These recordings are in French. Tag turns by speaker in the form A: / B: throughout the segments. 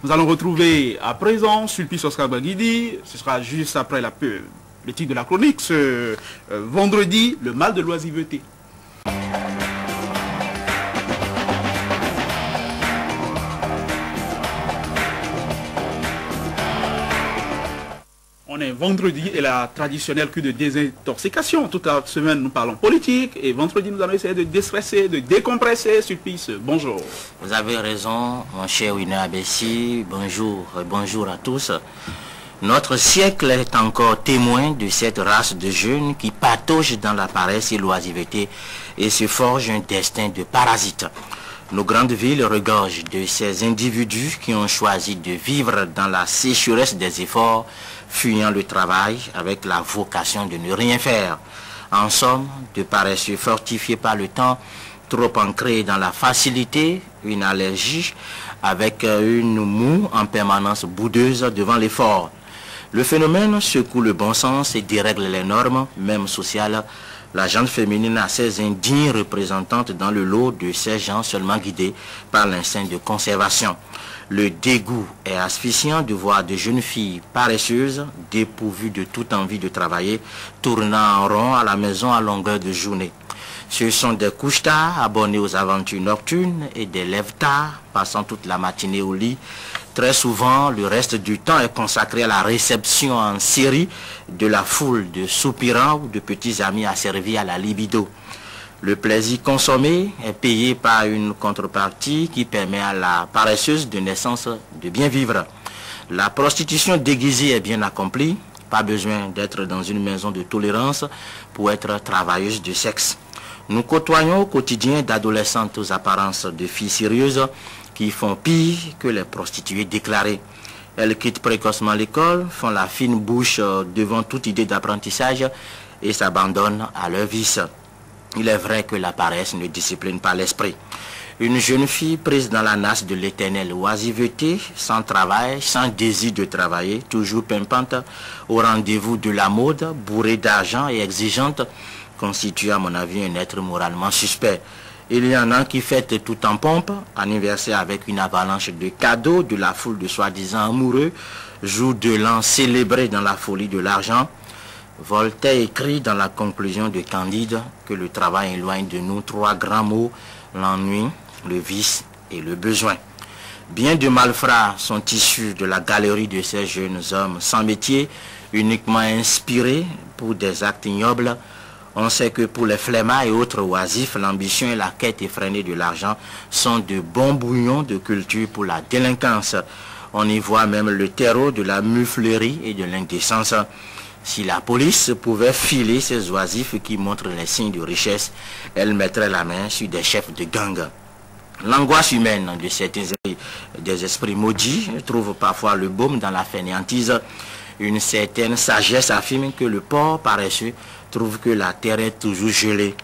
A: Nous allons retrouver à présent Sulpice Oscar Baguidi. Ce sera juste après le titre de la chronique, ce vendredi, le mal de l'oisiveté. On est vendredi et la traditionnelle cure de désintoxication. Toute la semaine, nous parlons politique et vendredi, nous allons essayer de déstresser, de décompresser. Sulpice, bonjour.
B: Vous avez raison, mon cher Winner Abessi. Bonjour, bonjour à tous. Notre siècle est encore témoin de cette race de jeunes qui pataugent dans la paresse et l'oisiveté et se forgent un destin de parasites. Nos grandes villes regorgent de ces individus qui ont choisi de vivre dans la sécheresse des efforts, fuyant le travail avec la vocation de ne rien faire. En somme, de paresseux fortifiés par le temps, trop ancrés dans la facilité, une allergie, avec une moue en permanence boudeuse devant l'effort. Le phénomène secoue le bon sens et dérègle les normes, même sociales. La gente féminine a ses indignes représentantes dans le lot de ces gens seulement guidés par l'instinct de conservation. Le dégoût est asphyxiant de voir de jeunes filles paresseuses, dépourvues de toute envie de travailler, tournant en rond à la maison à longueur de journée. Ce sont des couches-tard abonnés aux aventures nocturnes et des lève-tard passant toute la matinée au lit. Très souvent, le reste du temps est consacré à la réception en série de la foule de soupirants ou de petits amis asservis à la libido. Le plaisir consommé est payé par une contrepartie qui permet à la paresseuse de naissance de bien vivre. La prostitution déguisée est bien accomplie. Pas besoin d'être dans une maison de tolérance pour être travailleuse de sexe. Nous côtoyons au quotidien d'adolescentes aux apparences de filles sérieuses qui font pire que les prostituées déclarées. Elles quittent précocement l'école, font la fine bouche devant toute idée d'apprentissage et s'abandonnent à leur vice. Il est vrai que la paresse ne discipline pas l'esprit. Une jeune fille prise dans la nasse de l'éternelle oisiveté, sans travail, sans désir de travailler, toujours pimpante, au rendez-vous de la mode, bourrée d'argent et exigeante, constitue à mon avis un être moralement suspect. Il y en a qui fêtent tout en pompe, anniversaire avec une avalanche de cadeaux de la foule de soi-disant amoureux, jour de l'an célébré dans la folie de l'argent. Voltaire écrit dans la conclusion de Candide que le travail éloigne de nous trois grands mots, l'ennui, le vice et le besoin. Bien de malfrats sont issus de la galerie de ces jeunes hommes sans métier, uniquement inspirés pour des actes ignobles. On sait que pour les flemmards et autres oisifs, l'ambition et la quête effrénée de l'argent sont de bons bouillons de culture pour la délinquance. On y voit même le terreau de la muflerie et de l'indécence. Si la police pouvait filer ces oisifs qui montrent les signes de richesse, elle mettrait la main sur des chefs de gang. L'angoisse humaine de certains des esprits maudits trouve parfois le baume dans la fainéantise. Une certaine sagesse affirme que le porc paresseux trouve que la terre est toujours gelée.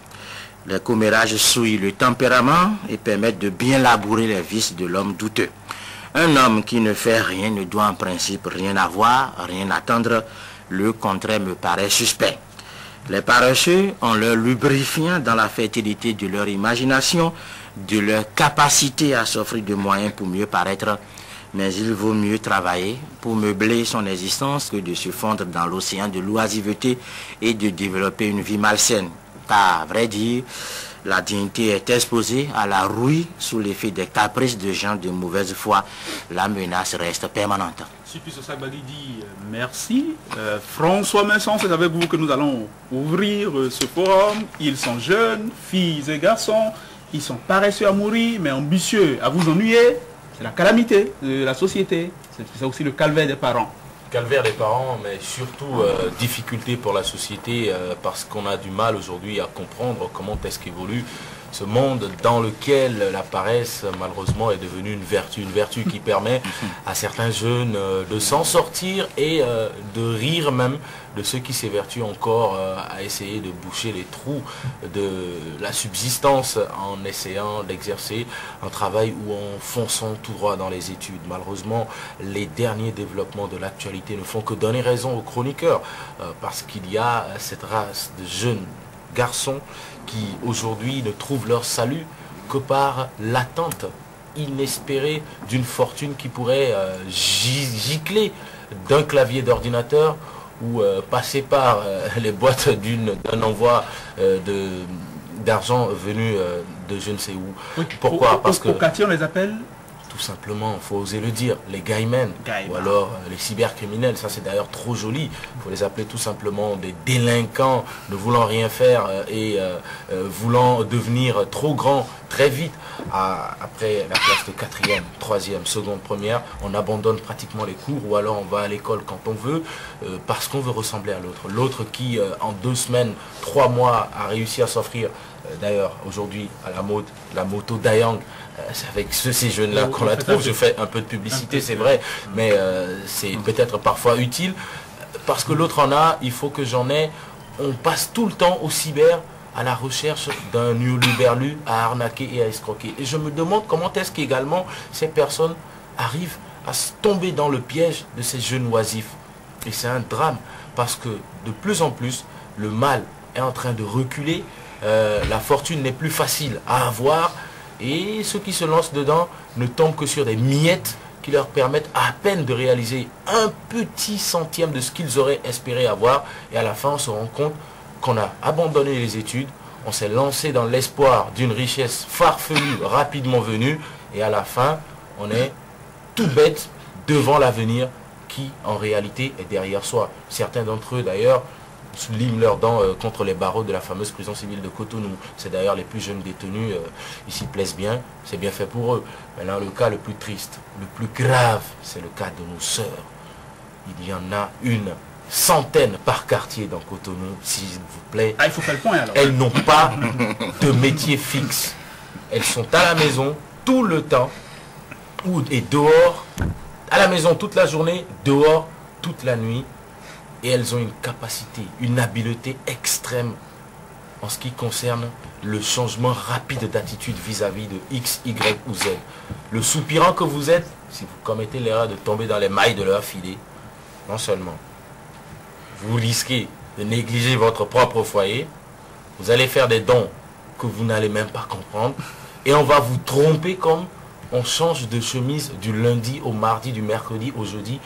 B: Les commérages souillent le tempérament et permettent de bien labourer les vices de l'homme douteux. Un homme qui ne fait rien ne doit en principe rien avoir, rien attendre. Le contraire me paraît suspect. Les paresseux ont leur lubrifiant dans la fertilité de leur imagination, de leur capacité à s'offrir de moyens pour mieux paraître. Mais il vaut mieux travailler pour meubler son existence que de se fondre dans l'océan de l'oisiveté et de développer une vie malsaine. Car, à vrai dire, la dignité est exposée à la rouille sous l'effet des caprices de gens de mauvaise foi. La menace reste permanente.
A: Sulpice Oscar Baguidi, merci. François Messon, c'est avec vous que nous allons ouvrir ce forum. Ils sont jeunes, filles et garçons. Ils sont paresseux à mourir, mais ambitieux à vous ennuyer. C'est la calamité de la société. C'est aussi le calvaire des parents.
C: Calvaire des parents, mais surtout difficulté pour la société parce qu'on a du mal aujourd'hui à comprendre comment est-ce qu'évolue ce monde dans lequel la paresse malheureusement est devenue une vertu qui permet à certains jeunes de s'en sortir et de rire même de ceux qui s'évertuent encore à essayer de boucher les trous de la subsistance en essayant d'exercer un travail ou en fonçant tout droit dans les études. Malheureusement, les derniers développements de l'actualité ne font que donner raison aux chroniqueurs parce qu'il y a cette race de jeunes garçons qui aujourd'hui ne trouvent leur salut que par l'attente inespérée d'une fortune qui pourrait gicler d'un clavier d'ordinateur ou passer par les boîtes d'un envoi d'argent venu de je ne sais où.
A: Oui,
C: pourquoi? Parce que
A: au quartier, on les appelle
C: tout simplement, il faut oser le dire, les gaymen, ou alors les cybercriminels, ça c'est d'ailleurs trop joli, il faut les appeler tout simplement des délinquants ne voulant rien faire et voulant devenir trop grands très vite. Après la classe de 4e, 3e, seconde, première, on abandonne pratiquement les cours ou alors on va à l'école quand on veut parce qu'on veut ressembler à l'autre. L'autre qui en 2 semaines, 3 mois a réussi à s'offrir, d'ailleurs aujourd'hui à la mode, la moto Dayang. C'est avec ces jeunes-là qu'on la trouve. Je fais un peu de publicité, c'est vrai, mais c'est peut-être parfois utile. Parce que l'autre en a, il faut que j'en ai. On passe tout le temps au cyber à la recherche d'un hurluberlu à arnaquer et à escroquer. Et je me demande comment est-ce qu'également ces personnes arrivent à se tomber dans le piège de ces jeunes oisifs. Et c'est un drame, parce que de plus en plus, le mal est en train de reculer. La fortune n'est plus facile à avoir. Et ceux qui se lancent dedans ne tombent que sur des miettes qui leur permettent à peine de réaliser un petit centième de ce qu'ils auraient espéré avoir. Et à la fin, on se rend compte qu'on a abandonné les études, on s'est lancé dans l'espoir d'une richesse farfelue rapidement venue. Et à la fin, on est tout bête devant l'avenir qui, en réalité, est derrière soi. Certains d'entre eux, d'ailleurs, soulignent leurs dents contre les barreaux de la fameuse prison civile de Cotonou. C'est d'ailleurs les plus jeunes détenus, ils s'y plaisent bien, c'est bien fait pour eux. Maintenant, le cas le plus triste, le plus grave, c'est le cas de nos sœurs. Il y en a une centaine par quartier dans Cotonou, s'il vous plaît.
A: Ah, il faut faire le point alors.
C: Elles n'ont pas de métier fixe. Elles sont à la maison tout le temps, et dehors, à la maison toute la journée, dehors toute la nuit. Et elles ont une capacité, une habileté extrême en ce qui concerne le changement rapide d'attitude vis-à-vis de X, Y ou Z. Le soupirant que vous êtes, si vous commettez l'erreur de tomber dans les mailles de leur filet, non seulement vous risquez de négliger votre propre foyer, vous allez faire des dons que vous n'allez même pas comprendre, et on va vous tromper comme on change de chemise du lundi au mardi, du mercredi au jeudi.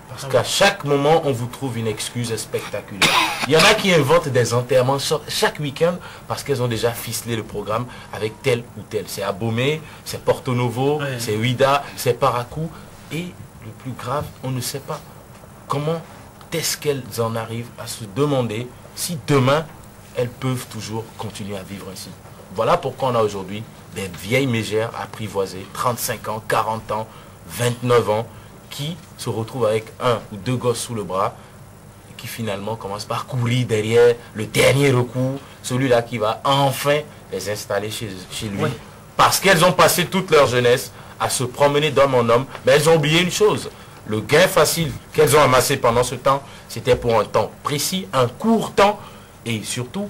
C: Parce qu'à chaque moment, on vous trouve une excuse spectaculaire. Il y en a qui inventent des enterrements chaque week-end parce qu'elles ont déjà ficelé le programme avec tel ou tel. C'est Abomey, c'est Porto Novo, c'est Ouida, c'est Paracou. Et le plus grave, on ne sait pas comment est-ce qu'elles en arrivent à se demander si demain, elles peuvent toujours continuer à vivre ainsi. Voilà pourquoi on a aujourd'hui des vieilles mégères apprivoisées, 35 ans, 40 ans, 29 ans, qui se retrouvent avec 1 ou 2 gosses sous le bras et qui finalement commencent par courir derrière le dernier recours, celui-là qui va enfin les installer chez lui. Oui. Parce qu'elles ont passé toute leur jeunesse à se promener d'homme en homme, mais elles ont oublié une chose. Le gain facile qu'elles ont amassé pendant ce temps, c'était pour un temps précis, un court temps, et surtout,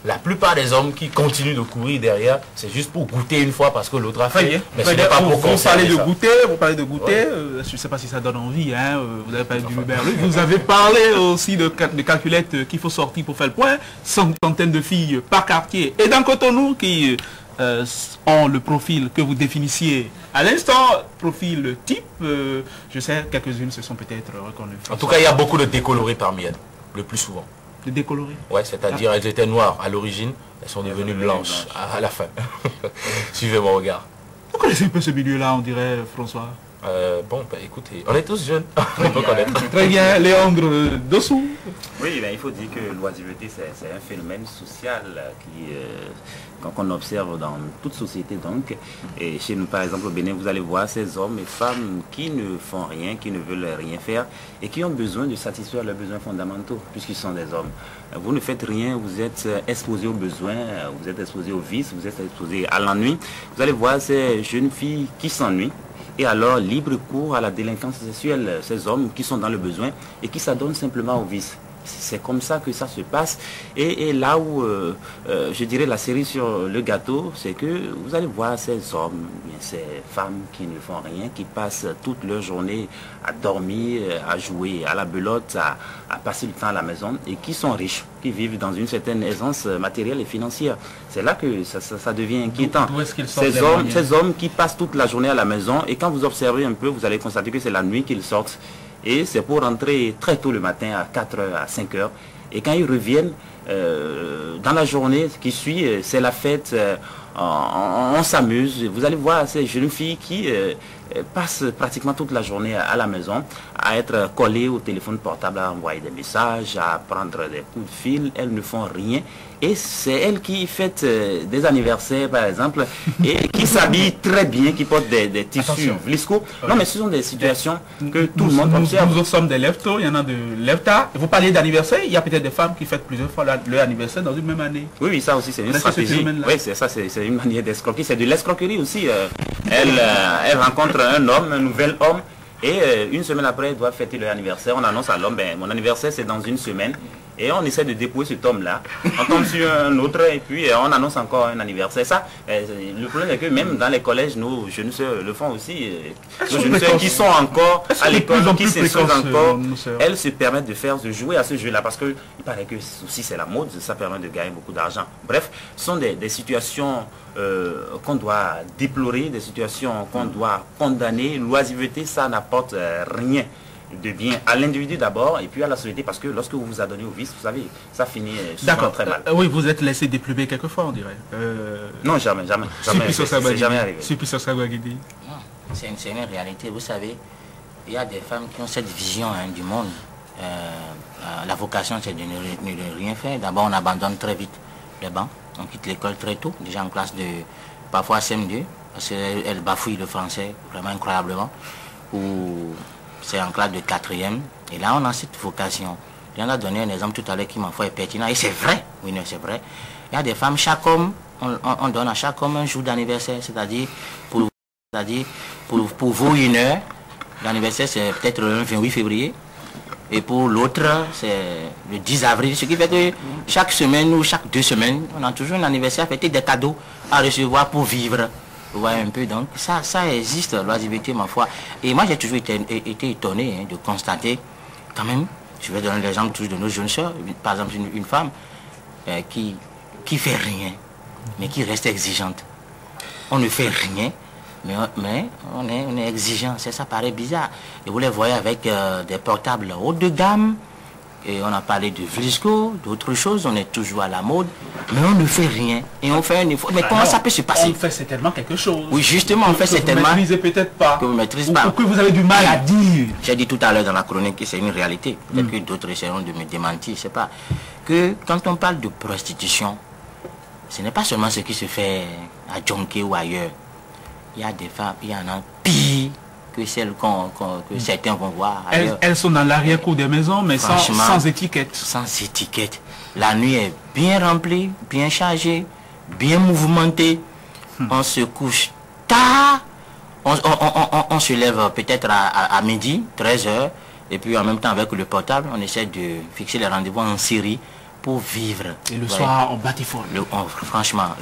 C: la plupart des hommes qui continuent de courir derrière, c'est juste pour goûter une fois parce que l'autre a fait. Mais ce n'est pas pour conserver ça.
A: Vous parlez de goûter, je ne sais pas si ça donne envie, hein, vous avez parlé du Luberlu, vous avez parlé aussi de calculettes qu'il faut sortir pour faire le point, centaines de filles par quartier. Et dans Cotonou qui ont le profil que vous définissiez à l'instant, profil type, je sais, quelques-unes se sont peut-être reconnues.
C: En tout cas, il y a beaucoup de décolorés parmi elles, le plus souvent.
A: De décolorées.
C: Ouais, c'est-à-dire elles étaient noires à l'origine, elles sont devenues blanches à la fin. Suivez mon regard.
A: Vous connaissez un peu ce milieu-là, on dirait, François?
C: Bon, bah, écoutez, on est tous jeunes. On peut connaître.
A: Très bien, Léandre dessous.
D: Oui, ben, il faut dire que l'oisiveté, c'est un phénomène social qu'on observe dans toute société. Donc, et chez nous, par exemple, au Bénin, vous allez voir ces hommes et femmes qui ne font rien, qui ne veulent rien faire et qui ont besoin de satisfaire leurs besoins fondamentaux, puisqu'ils sont des hommes. Vous ne faites rien, vous êtes exposé aux besoins, vous êtes exposé aux vices, vous êtes exposé à l'ennui. Vous allez voir ces jeunes filles qui s'ennuient. Et alors, libre cours à la délinquance sexuelle, ces hommes qui sont dans le besoin et qui s'adonnent simplement au vice. C'est comme ça que ça se passe. Et là où, je dirais, la série sur le gâteau, c'est que vous allez voir ces hommes, ces femmes qui ne font rien, qui passent toute leur journée à dormir, à jouer à la belote, à passer le temps à la maison, et qui sont riches, qui vivent dans une certaine aisance matérielle et financière. C'est là que ça devient inquiétant.
A: D'où est-ce qu'ils sortent
D: Ces hommes qui passent toute la journée à la maison, et quand vous observez un peu, vous allez constater que c'est la nuit qu'ils sortent. Et c'est pour rentrer très tôt le matin, à 4h, à 5h. Et quand ils reviennent, dans la journée qui suit, c'est la fête, on s'amuse. Vous allez voir ces jeunes filles qui passent pratiquement toute la journée à la maison, à être collées au téléphone portable, à envoyer des messages, à prendre des coups de fil. Elles ne font rien. Et c'est elles qui fêtent des anniversaires, par exemple, et qui s'habillent très bien, qui portent des tissus Vlisco. Non, mais ce sont des situations que tout le monde observe.
A: Nous sommes des lève-tôt, il y en a de lève-tard. Vous parlez d'anniversaire, il y a peut-être des femmes qui fêtent plusieurs fois leur anniversaire dans une même année.
D: Oui, oui, ça aussi, c'est une stratégie. Oui, c'est ça, c'est une manière d'escroquer. C'est de l'escroquerie aussi. Elle rencontre un homme, un nouvel homme, et une semaine après, elle doit fêter leur anniversaire. On annonce à l'homme, mon anniversaire, c'est dans une semaine. Et on essaie de dépouiller cet homme-là. On tombe sur un autre et puis on annonce encore un anniversaire. Ça, le problème est que même dans les collèges, nos jeunes sœurs le font aussi. Nos jeunes sœurs qui sont encore à l'école, qui s'instruisent encore, elles se permettent de faire, de jouer à ce jeu-là. Parce qu'il paraît que aussi c'est la mode, ça permet de gagner beaucoup d'argent. Bref, ce sont des situations qu'on doit déplorer, des situations qu'on doit condamner. L'oisiveté, ça n'apporte rien de bien à l'individu d'abord et puis à la société, parce que lorsque vous vous adonnez au vice, vous savez, ça finit souvent très mal.
A: Oui, vous êtes laissé déplumer quelquefois, on dirait.
D: Non, jamais. C'est jamais arrivé.
B: C'est une réalité, vous savez. Il y a des femmes qui ont cette vision du monde. La vocation, c'est de ne rien faire. D'abord, on abandonne très vite les bancs. On quitte l'école très tôt, déjà en classe de parfois CM2, parce qu'elle bafouille le français vraiment incroyablement. Ou c'est en classe de 4e. Et là, on a cette vocation. Il y en a donné un exemple tout à l'heure qui m'a fait pertinent. Et c'est vrai. Oui, non, c'est vrai. Il y a des femmes, chaque homme, on donne à chaque homme un jour d'anniversaire. C'est-à-dire, pour vous, une heure. L'anniversaire, c'est peut-être le 28 février. Et pour l'autre, c'est le 10 avril. Ce qui fait que chaque semaine ou chaque 2 semaines, on a toujours un anniversaire fêté, des cadeaux à recevoir pour vivre. Vous voyez un peu, donc ça existe, l'oisiveté, ma foi. Et moi, j'ai toujours été étonné de constater, quand même, je vais donner l'exemple toujours de nos jeunes soeurs, par exemple une femme qui fait rien, mais qui reste exigeante. On ne fait rien, mais on est exigeant, ça paraît bizarre. Et vous les voyez avec des portables haut de gamme, et on a parlé de Vlisco, d'autres choses, on est toujours à la mode, mais on ne fait rien. Et on fait un effort. Mais comment ça peut se passer?
A: On fait certainement quelque chose.
B: Oui, justement, on fait certainement.
A: Que vous ne maîtrisez peut-être pas.
B: Que vous ne maîtrisez pas.
A: Ou que vous avez du mal à dire.
B: J'ai dit tout à l'heure dans la chronique que c'est une réalité. Peut-être que d'autres essaieront de me démentir, je ne sais pas. Que quand on parle de prostitution, ce n'est pas seulement ce qui se fait à Djonké ou ailleurs. Il y a des femmes, il y en a pire que celles que certains vont voir ailleurs.
A: Elles sont dans l'arrière-cour des maisons, mais sans étiquette.
B: Sans étiquette. La nuit est bien remplie, bien chargée, bien mouvementée. On se couche tard. On se lève peut-être à midi, 13h. Et puis en même temps avec le portable, on essaie de fixer les rendez-vous en série pour vivre.
A: Et le soir, on batiforme.
B: Franchement,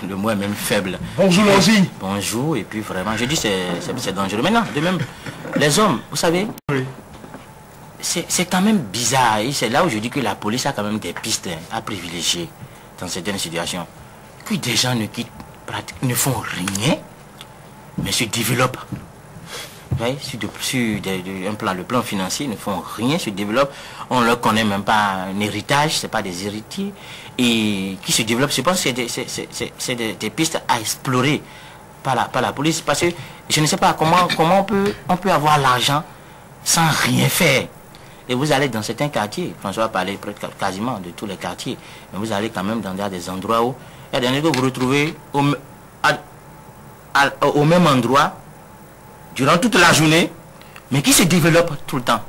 B: le mot est même faible.
A: Bonjour, Logi.
B: Bonjour, et puis vraiment, je dis c'est dangereux. Maintenant, de même, les hommes, vous savez, oui. C'est quand même bizarre. Et c'est là où je dis que la police a quand même des pistes à privilégier dans certaines situations. Que des gens ne font rien, mais se développent. Ouais, sur le plan financier, ils ne font rien, se développent. On ne leur connaît même pas un héritage, ce n'est pas des héritiers. Et qui se développent, je pense que c'est des pistes à explorer par la police. Parce que je ne sais pas comment on peut avoir l'argent sans rien faire. Et vous allez dans certains quartiers, François a parlé quasiment de tous les quartiers, mais vous allez quand même dans des endroits où il y a des gens que vous retrouvez au même endroit durant toute la journée, mais qui se développe tout le temps.